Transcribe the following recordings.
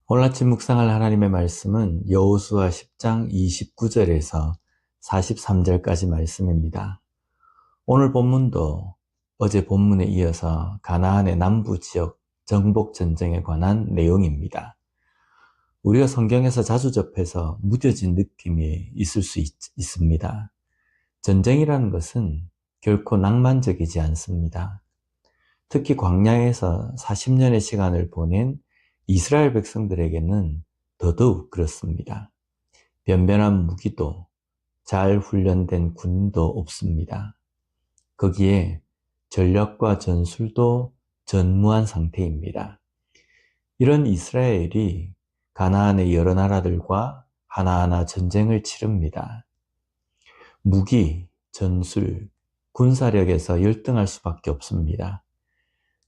오늘 아침 묵상할 하나님의 말씀은 여호수아 10장 29절에서 43절까지 말씀입니다. 오늘 본문도 어제 본문에 이어서 가나안의 남부 지역 정복 전쟁에 관한 내용입니다. 우리가 성경에서 자주 접해서 무뎌진 느낌이 있을 수 있습니다. 전쟁이라는 것은 결코 낭만적이지 않습니다. 특히 광야에서 40년의 시간을 보낸 이스라엘 백성들에게는 더더욱 그렇습니다. 변변한 무기도 잘 훈련된 군도 없습니다. 거기에 전략과 전술도 전무한 상태입니다. 이런 이스라엘이 가나안의 여러 나라들과 하나하나 전쟁을 치릅니다. 무기, 전술, 군사력에서 열등할 수밖에 없습니다.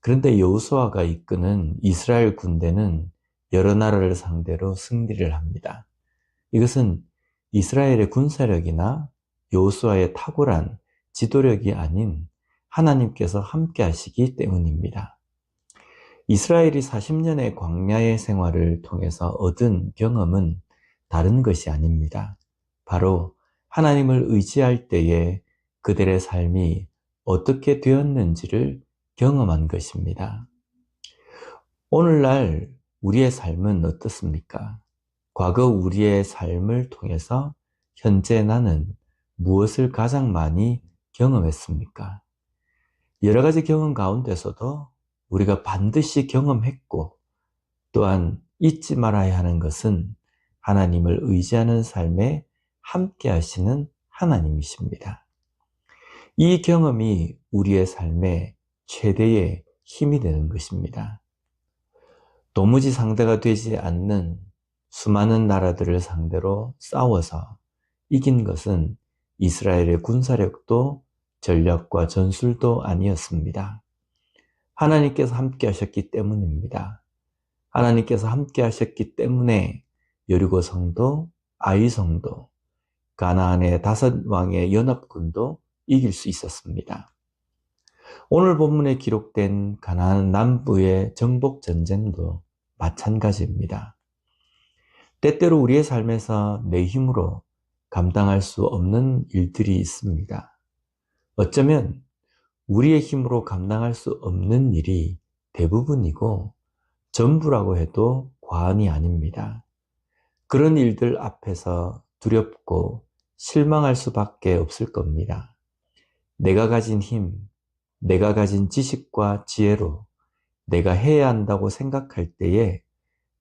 그런데 여호수아가 이끄는 이스라엘 군대는 여러 나라를 상대로 승리를 합니다. 이것은 이스라엘의 군사력이나 여호수아의 탁월한 지도력이 아닌 하나님께서 함께 하시기 때문입니다. 이스라엘이 40년의 광야의 생활을 통해서 얻은 경험은 다른 것이 아닙니다. 바로 하나님을 의지할 때에 그들의 삶이 어떻게 되었는지를 경험한 것입니다. 오늘날 우리의 삶은 어떻습니까? 과거 우리의 삶을 통해서 현재 나는 무엇을 가장 많이 경험했습니까? 여러 가지 경험 가운데서도 우리가 반드시 경험했고 또한 잊지 말아야 하는 것은 하나님을 의지하는 삶에 함께 하시는 하나님이십니다. 이 경험이 우리의 삶에 최대의 힘이 되는 것입니다. 도무지 상대가 되지 않는 수많은 나라들을 상대로 싸워서 이긴 것은 이스라엘의 군사력도 전략과 전술도 아니었습니다. 하나님께서 함께 하셨기 때문입니다. 하나님께서 함께 하셨기 때문에 여리고 성도, 아이 성도, 가나안의 5왕의 연합군도 이길 수 있었습니다. 오늘 본문에 기록된 가나안 남부의 정복 전쟁도 마찬가지입니다. 때때로 우리의 삶에서 내 힘으로 감당할 수 없는 일들이 있습니다. 어쩌면 우리의 힘으로 감당할 수 없는 일이 대부분이고 전부라고 해도 과언이 아닙니다. 그런 일들 앞에서 두렵고 실망할 수밖에 없을 겁니다. 내가 가진 힘, 내가 가진 지식과 지혜로 내가 해야 한다고 생각할 때에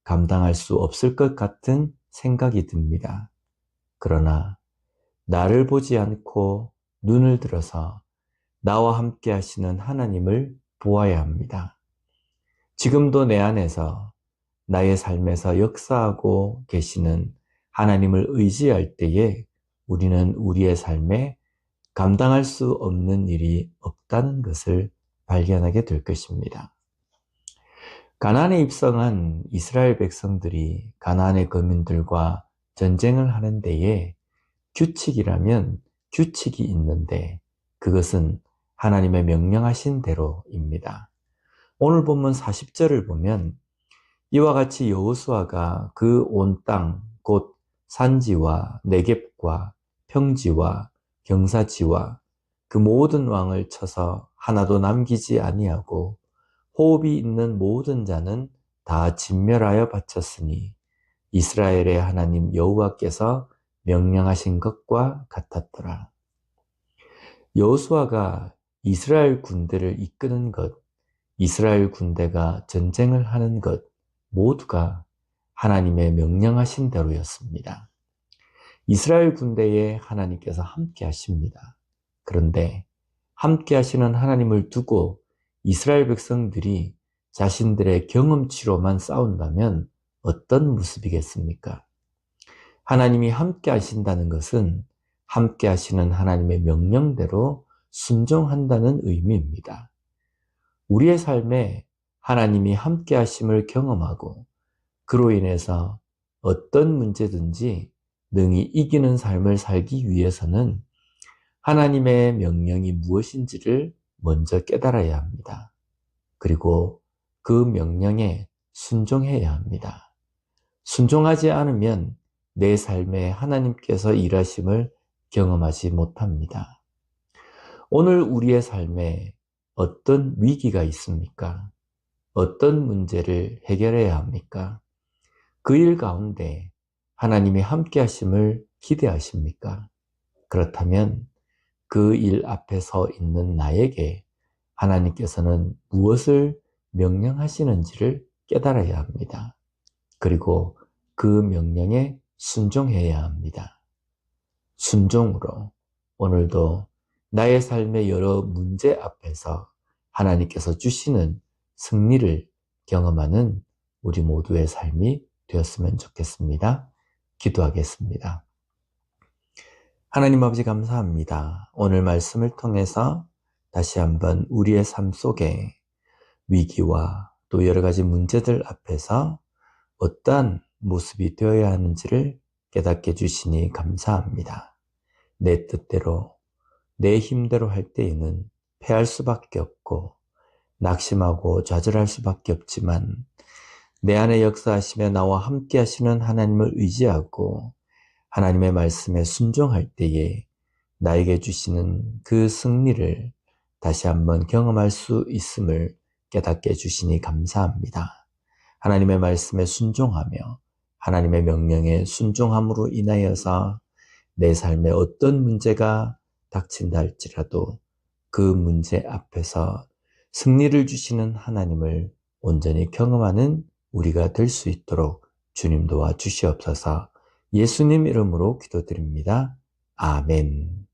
감당할 수 없을 것 같은 생각이 듭니다. 그러나 나를 보지 않고 눈을 들어서 나와 함께 하시는 하나님을 보아야 합니다. 지금도 내 안에서 나의 삶에서 역사하고 계시는 하나님을 의지할 때에 우리는 우리의 삶에 감당할 수 없는 일이 없다는 것을 발견하게 될 것입니다. 가나안에 입성한 이스라엘 백성들이 가나안의 거민들과 전쟁을 하는 데에 규칙이라면 규칙이 있는데 그것은 하나님의 명령하신 대로입니다. 오늘 본문 40절을 보면 이와 같이 여호수아가 그 온 땅 곧 산지와 네겝과 평지와 경사지와 그 모든 왕을 쳐서 하나도 남기지 아니하고 호흡이 있는 모든 자는 다 진멸하여 바쳤으니 이스라엘의 하나님 여호와께서 명령하신 것과 같았더라. 여호수아가 이스라엘 군대를 이끄는 것, 이스라엘 군대가 전쟁을 하는 것 모두가 하나님의 명령하신 대로였습니다. 이스라엘 군대에 하나님께서 함께 하십니다. 그런데 함께 하시는 하나님을 두고 이스라엘 백성들이 자신들의 경험치로만 싸운다면 어떤 모습이겠습니까? 하나님이 함께 하신다는 것은 함께 하시는 하나님의 명령대로 순종한다는 의미입니다. 우리의 삶에 하나님이 함께 하심을 경험하고 그로 인해서 어떤 문제든지 능히 이기는 삶을 살기 위해서는 하나님의 명령이 무엇인지를 먼저 깨달아야 합니다. 그리고 그 명령에 순종해야 합니다. 순종하지 않으면 내 삶에 하나님께서 일하심을 경험하지 못합니다. 오늘 우리의 삶에 어떤 위기가 있습니까? 어떤 문제를 해결해야 합니까? 그 일 가운데 하나님이 함께 하심을 기대하십니까? 그렇다면 그 일 앞에 서 있는 나에게 하나님께서는 무엇을 명령하시는지를 깨달아야 합니다. 그리고 그 명령에 순종해야 합니다. 순종으로 오늘도 나의 삶의 여러 문제 앞에서 하나님께서 주시는 승리를 경험하는 우리 모두의 삶이 되었으면 좋겠습니다. 기도하겠습니다. 하나님 아버지 감사합니다. 오늘 말씀을 통해서 다시 한번 우리의 삶 속에 위기와 또 여러 가지 문제들 앞에서 어떠한 모습이 되어야 하는지를 깨닫게 해주시니 감사합니다. 내 뜻대로, 내 힘대로 할 때에는 패할 수밖에 없고 낙심하고 좌절할 수밖에 없지만 내 안에 역사하시며 나와 함께 하시는 하나님을 의지하고 하나님의 말씀에 순종할 때에 나에게 주시는 그 승리를 다시 한번 경험할 수 있음을 깨닫게 해주시니 감사합니다. 하나님의 말씀에 순종하며 하나님의 명령에 순종함으로 인하여서 내 삶에 어떤 문제가 닥친다 할지라도 그 문제 앞에서 승리를 주시는 하나님을 온전히 경험하는 우리가 될 수 있도록 주님 도와 주시옵소서. 예수님 이름으로 기도드립니다. 아멘.